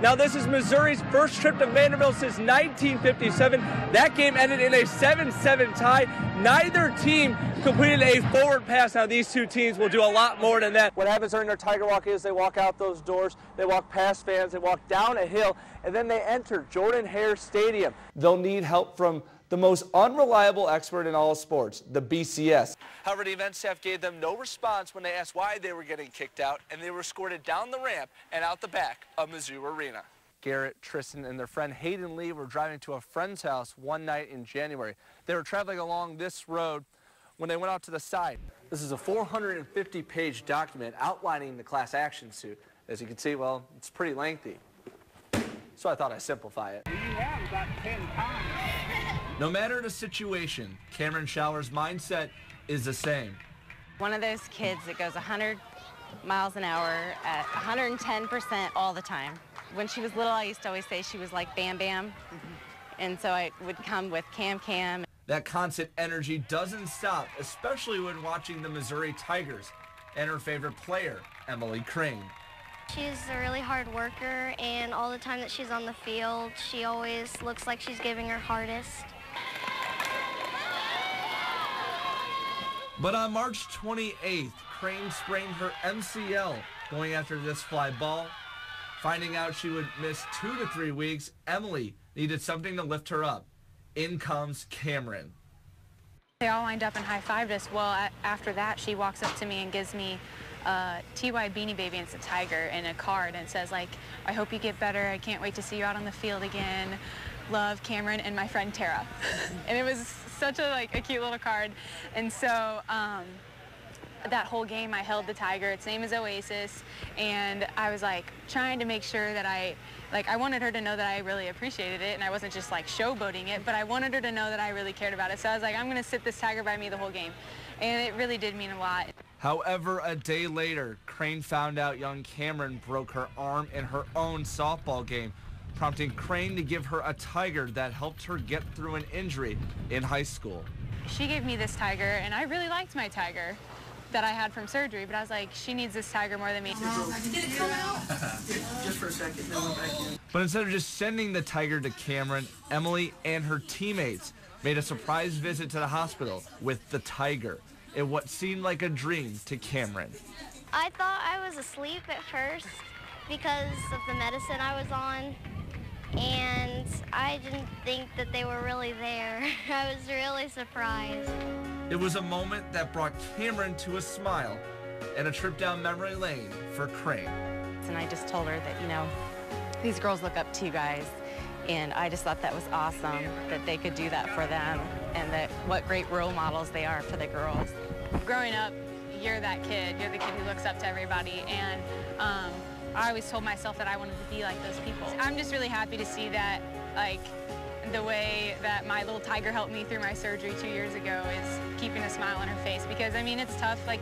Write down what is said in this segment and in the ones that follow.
Now, this is Missouri's first trip to Vanderbilt since 1957. That game ended in a 7-7 tie. Neither team completed a forward pass. Now, these two teams will do a lot more than that. What happens during their Tiger Walk is they walk out those doors, they walk past fans, they walk down a hill, and then they enter Jordan-Hare Stadium. They'll need help from the most unreliable expert in all sports, the BCS. However, the event staff gave them no response when they asked why they were getting kicked out, and they were escorted down the ramp and out the back of Mizzou Arena. Garrett, Tristan, and their friend Hayden Lee were driving to a friend's house one night in January. They were traveling along this road when they went out to the side. This is a 450-page document outlining the class action suit. As you can see, well, it's pretty lengthy. So I thought I'd simplify it. You have about 10 times. No matter the situation, Cameron Shower's mindset is the same. One of those kids that goes 100 miles an hour at 110% all the time. When she was little, I used to always say she was like Bam Bam. And so I would come with Cam Cam. That constant energy doesn't stop, especially when watching the Missouri Tigers and her favorite player, Emily Crane. She's a really hard worker, and all the time that she's on the field, she always looks like she's giving her hardest. But on March 28th, Crane sprained her MCL going after this fly ball. Finding out she would miss 2 to 3 weeks, Emily needed something to lift her up. In comes Cameron. They all lined up and high-fived us. Well, after that, she walks up to me and gives me TY Beanie Baby, and it's a tiger, and a card, and it says, like, I hope you get better. I can't wait to see you out on the field again. Love, Cameron, and my friend Tara. And it was such a cute little card. And so that whole game I held the tiger. Its name is Oasis, and I was like trying to make sure that I wanted her to know that I really appreciated it, and I wasn't just like showboating it, but I wanted her to know that I really cared about it. So I was like, I'm gonna sit this tiger by me the whole game. And it really did mean a lot. However, a day later, Crane found out young Cameron broke her arm in her own softball game, prompting Crane to give her a tiger that helped her get through an injury in high school. She gave me this tiger, and I really liked my tiger that I had from surgery, but I was like, she needs this tiger more than me. Did it come out? Just for a second, then went back in. But instead of just sending the tiger to Cameron, Emily and her teammates made a surprise visit to the hospital with the tiger in what seemed like a dream to Cameron. I thought I was asleep at first because of the medicine I was on, and I didn't think that they were really there. I was really surprised. It was a moment that brought Cameron to a smile and a trip down memory lane for Crane. And I just told her that, you know, these girls look up to you guys, and I just thought that was awesome that they could do that for them, and that what great role models they are for the girls. Growing up, you're that kid. You're the kid who looks up to everybody, and I always told myself that I wanted to be like those people. I'm just really happy to see that, like, the way that my little tiger helped me through my surgery 2 years ago is keeping a smile on her face. Because, I mean, it's tough, like,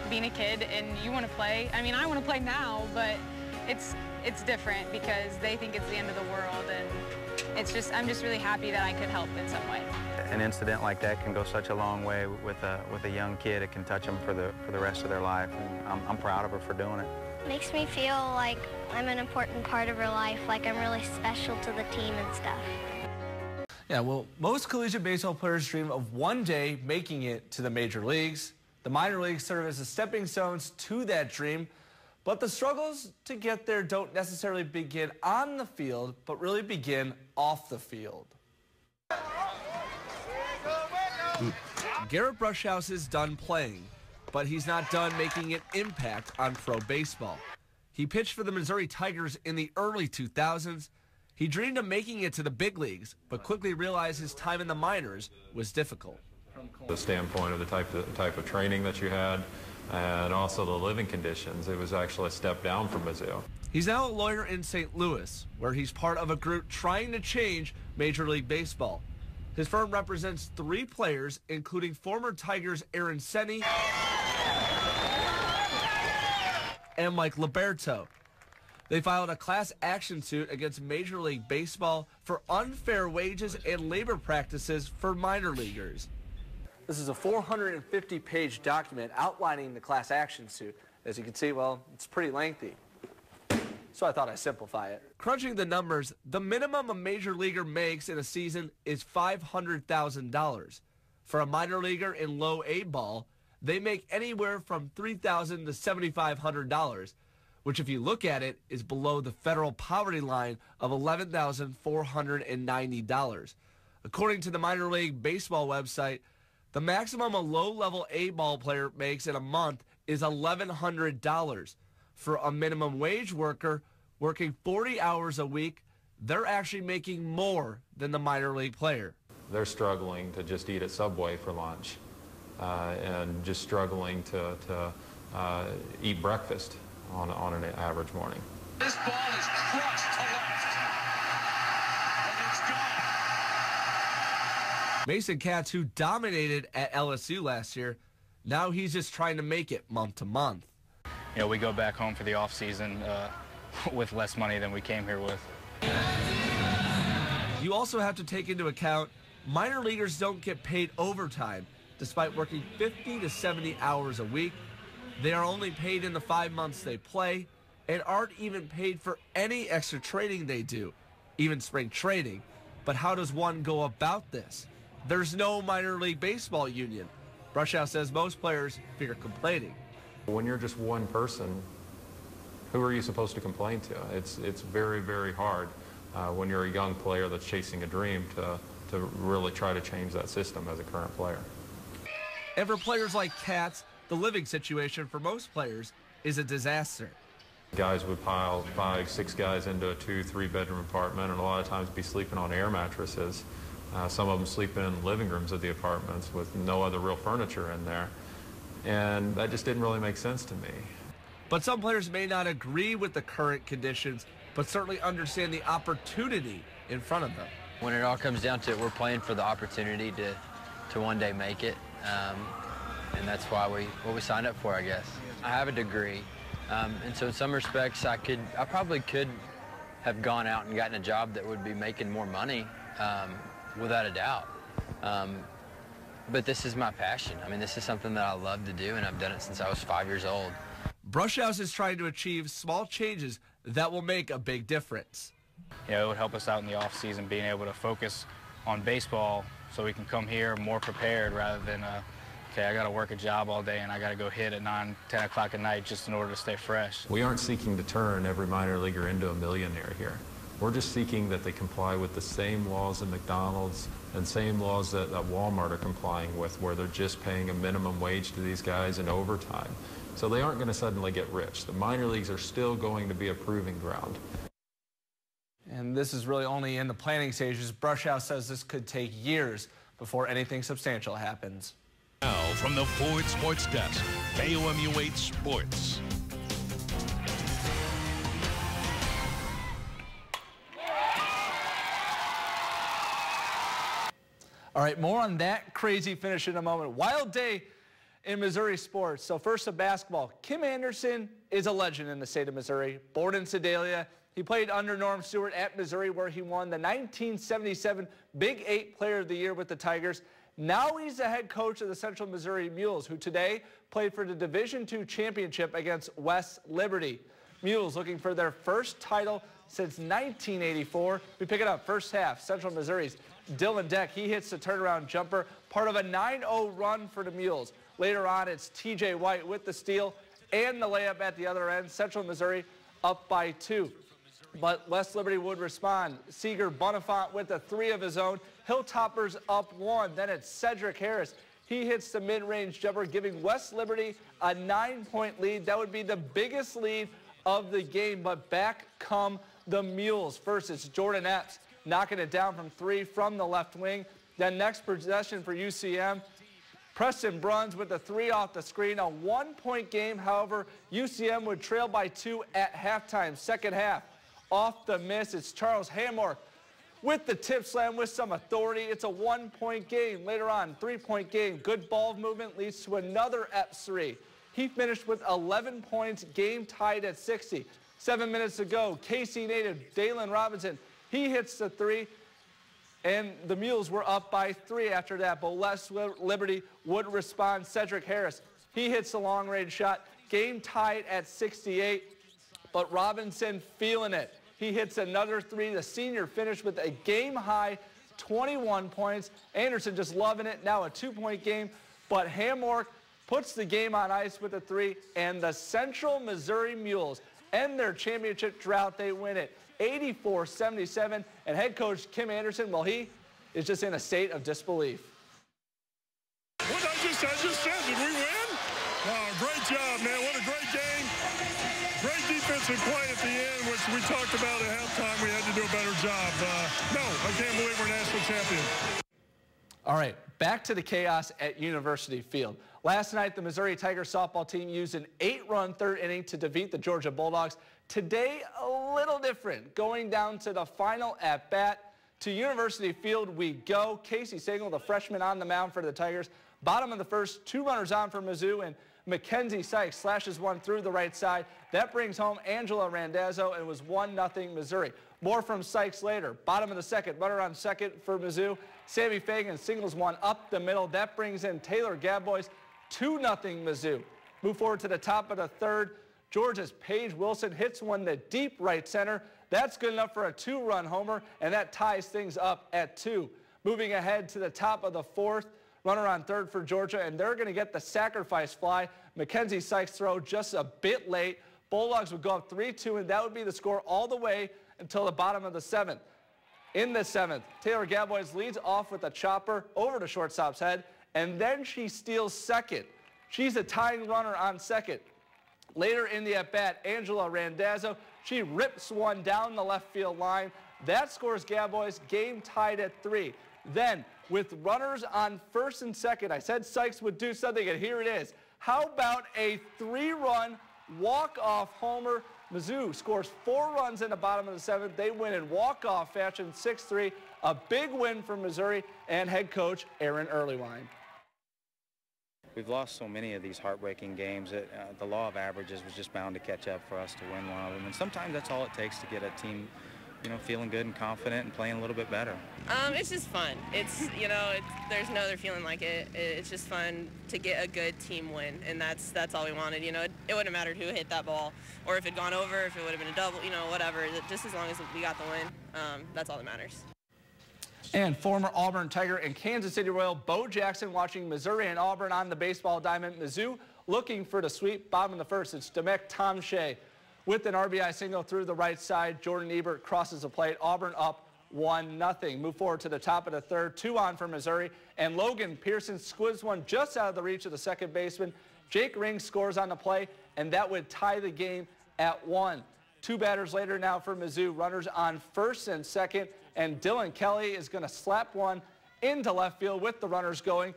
being a kid and you want to play. I mean, I want to play now, but it's different because they think it's the end of the world, and I'm just really happy that I could help in some way. An incident like that can go such a long way with a young kid. It can touch them for the rest of their life, and I'm proud of her for doing it. Makes me feel like I'm an important part of her life, like I'm really special to the team and stuff. Yeah, well, most collegiate baseball players dream of one day making it to the major leagues. The minor leagues serve as the stepping stones to that dream, but the struggles to get there don't necessarily begin on the field, but really begin off the field. Garrett Brushhouse is done playing, but he's not done making an impact on pro baseball. He pitched for the Missouri Tigers in the early 2000s. He dreamed of making it to the big leagues, but quickly realized his time in the minors was difficult. The standpoint of the type of training that you had, and also the living conditions, it was actually a step down from Mizzou. He's now a lawyer in St. Louis, where he's part of a group trying to change Major League Baseball. His firm represents 3 players, including former Tigers Aaron Senni and Mike Liberto. They filed a class action suit against Major League Baseball for unfair wages and labor practices for minor leaguers. This is a 450-page document outlining the class action suit. As you can see, well, it's pretty lengthy. so I thought I'd simplify it. Crunching the numbers, the minimum a major leaguer makes in a season is $500,000. For a minor leaguer in low A ball, they make anywhere from $3,000 to $7,500, which if you look at it is below the federal poverty line of $11,490. According to the minor league baseball website, the maximum a low-level A ball player makes in a month is $1,100. For a minimum wage worker working 40 hours a week, they're actually making more than the minor league player. They're struggling to just eat at Subway for lunch and just struggling to eat breakfast on an average morning. This ball is crushed to left, and it's gone. Mason Katz, who dominated at LSU last year, now he's just trying to make it month to month. You know, we go back home for the off season with less money than we came here with. You also have to take into account minor leaguers don't get paid overtime. Despite working 50 to 70 hours a week, they are only paid in the 5 months they play and aren't even paid for any extra training they do, even spring training. But how does one go about this? There's no minor league baseball union. Brushow says most players fear complaining. When you're just one person, who are you supposed to complain to? It's very, very hard when you're a young player that's chasing a dream to really try to change that system as a current player. And for players like Katz, the living situation for most players is a disaster. Guys would pile 5, 6 guys into a 2-3 bedroom apartment and a lot of times be sleeping on air mattresses. Some of them sleep in living rooms of the apartments with no other real furniture in there. And that just didn't really make sense to me. But some players may not agree with the current conditions, but certainly understand the opportunity in front of them. When it all comes down to it, we're playing for the opportunity to one day make it. And that's why what we signed up for, I guess. I have a degree, and so in some respects, I probably could have gone out and gotten a job that would be making more money, without a doubt. But this is my passion. I mean, this is something that I love to do, and I've done it since I was 5 years old. Brushow is trying to achieve small changes that will make a big difference. Yeah, it would help us out in the off season, being able to focus on baseball so we can come here more prepared rather than, okay, I got to work a job all day and I got to go hit at 9, 10 o'clock at night just in order to stay fresh. We aren't seeking to turn every minor leaguer into a millionaire here. We're just seeking that they comply with the same laws at McDonald's and same laws that Walmart are complying with, where they're just paying a minimum wage to these guys in overtime. So they aren't going to suddenly get rich. The minor leagues are still going to be a proving ground. And this is really only in the planning stages. Brushow says this could take years before anything substantial happens. Now from the Ford Sports Desk, KOMU 8 Sports. All right, more on that crazy finish in a moment. Wild day in Missouri sports. So first to basketball. Kim Anderson is a legend in the state of Missouri. Born in Sedalia, he played under Norm Stewart at Missouri, where he won the 1977 Big 8 Player of the Year with the Tigers. Now he's the head coach of the Central Missouri Mules, who today played for the Division II championship against West Liberty. Mules looking for their first title since 1984. We pick it up first half. Central Missouri's Dylan Deck, he hits the turnaround jumper, part of a 9-0 run for the Mules. Later on, it's TJ White with the steal and the layup at the other end. Central Missouri up by 2. But West Liberty would respond. Seeger Bonifant with a 3 of his own. Hilltoppers up 1. Then it's Cedric Harris. He hits the mid-range jumper, giving West Liberty a 9-point lead. That would be the biggest lead of the game, but back come the Mules. First, it's Jordan Epps knocking it down from 3 from the left wing. Then next possession for UCM, Preston Bruns with the 3 off the screen. A 1-point game, however, UCM would trail by 2 at halftime. Second half, off the miss, it's Charles Hamorth with the tip slam with some authority. It's a 1-point game. Later on, 3-point game. Good ball movement leads to another Epps 3. He finished with 11 points, game tied at 60. 7 minutes ago, KC native Dalen Robinson, he hits the 3, and the Mules were up by 3 after that, but West Liberty would respond. Cedric Harris, he hits the long-range shot, game tied at 68. but Robinson feeling it. He hits another three. The senior finished with a game-high 21 points. Anderson just loving it. Now a 2-point game, but Hamork puts the game on ice with a three, and the Central Missouri Mules end their championship drought. They win it 84-77, and head coach Kim Anderson, well, he is just in a state of disbelief. What I just said, did we win? Oh, great job, man. What a great game. Great defensive play at the end, which we talked about at halftime. We had to do a better job. No, I can't believe we're national champions. All right, back to the chaos at University Field. Last night, the Missouri Tigers softball team used an 8-run third inning to defeat the Georgia Bulldogs. Today, a little different. Going down to the final at-bat. To University Field we go. Casey Sagal, the freshman, on the mound for the Tigers. Bottom of the first, 2 runners on for Mizzou, and Mackenzie Sykes slashes one through the right side. That brings home Angela Randazzo, and it was 1-0 Missouri. More from Sykes later. Bottom of the second, runner on second for Mizzou. Sammy Fagan singles one up the middle. That brings in Taylor Gadbois, 2-0 Mizzou. Move forward to the top of the third. Georgia's Paige Wilson hits one to deep right center. That's good enough for a 2-run homer, and that ties things up at 2. Moving ahead to the top of the fourth, runner on third for Georgia, and they're going to get the sacrifice fly. Mackenzie Sykes' throw just a bit late. Bulldogs would go up 3-2, and that would be the score all the way until the bottom of the seventh. In the seventh, Taylor Gadbois leads off with a chopper over to shortstop's head, and then she steals second. She's a tying runner on second. Later in the at-bat, Angela Randazzo, she rips one down the left field line. That scores Gadbois, game tied at 3. Then, with runners on first and second, I said Sykes would do something, and here it is. How about a 3-run walk-off homer? Mizzou scores 4 runs in the bottom of the seventh. They win in walk-off fashion, 6-3. A big win for Missouri and head coach Aaron Earlywine. We've lost so many of these heartbreaking games that the law of averages was just bound to catch up for us to win one of them. And sometimes that's all it takes to get a team, you know, feeling good and confident and playing a little bit better. It's just fun. It's, you know, there's no other feeling like it. It's just fun to get a good team win, and that's all we wanted. You know, it wouldn't have mattered who hit that ball or if it had gone over, if it would have been a double, you know, whatever. Just as long as we got the win, that's all that matters. And former Auburn Tiger and Kansas City Royal Bo Jackson watching Missouri and Auburn on the baseball diamond. Mizzou looking for the sweep. Bottom of the first, it's Demek Tomshay with an RBI single through the right side. Jordan Ebert crosses the plate. Auburn up 1-0. Move forward to the top of the third. 2 on for Missouri. And Logan Pearson squibs one just out of the reach of the second baseman. Jake Ring scores on the play, and that would tie the game at 1. 2 batters later now for Mizzou. Runners on first and second. And Dylan Kelly is going to slap one into left field with the runners going.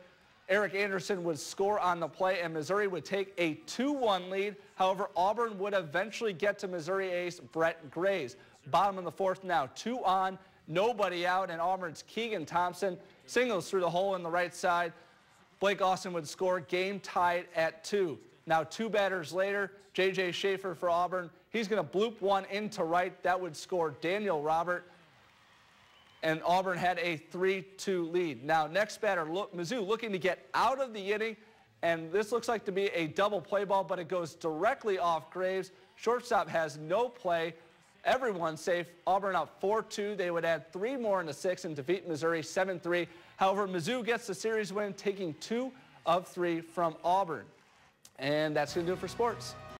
Eric Anderson would score on the play, and Missouri would take a 2-1 lead. However, Auburn would eventually get to Missouri ace Brett Graves. Bottom of the fourth now, 2 on, nobody out, and Auburn's Keegan Thompson singles through the hole in the right side. Blake Austin would score, game tied at 2. Now 2 batters later, J.J. Schaefer for Auburn. He's going to bloop one into right. That would score Daniel Robert. And Auburn had a 3-2 lead. Now, next batter, Mizzou looking to get out of the inning, and this looks like to be a double play ball, but it goes directly off Graves. Shortstop has no play. Everyone's safe. Auburn up 4-2. They would add 3 more in the 6th and defeat Missouri 7-3. However, Mizzou gets the series win, taking 2 of 3 from Auburn. And that's going to do it for sports.